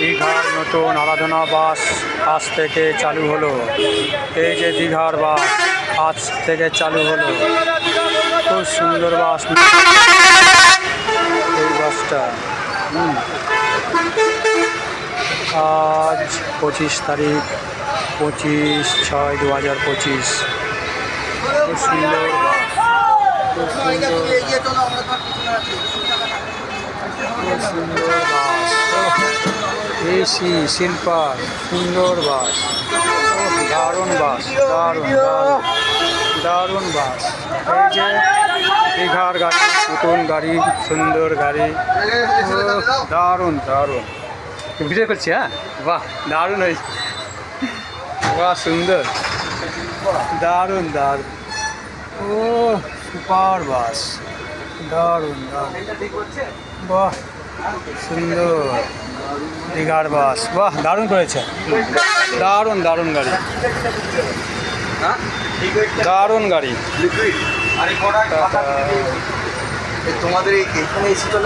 দীঘার নতুন আরাধনা বাস আজ থেকে চালু হলো। এই যে দীঘার বাস আজ থেকে চালু হলো। খুব সুন্দর বাস এই বাসটা। আজ 25 তারিখ 25/6/2025। খুব সুন্দর বাস, খুব সুন্দর বাস। এসি শিল্পার সুন্দর বাস, দারুণ বাস, দারুণ দারুণ দারুণ বাস। এই যে দীঘার গাড়ি, নতুন গাড়ি, সুন্দর গাড়ি, দারুণ দারুণ। ভিডিও করছি, হ্যাঁ, বাহ দারুণ হয়েছে, বাহ সুন্দর, দারুণ দারুণ। ও সুপার বাস, দারুণ দারুণ, বাহ সুন্দর দীঘার বাস, বাহ দারুণ করেছে, দারুণ দারুণ গাড়ি, দারুণ গাড়ি। তোমাদের এখানে এসে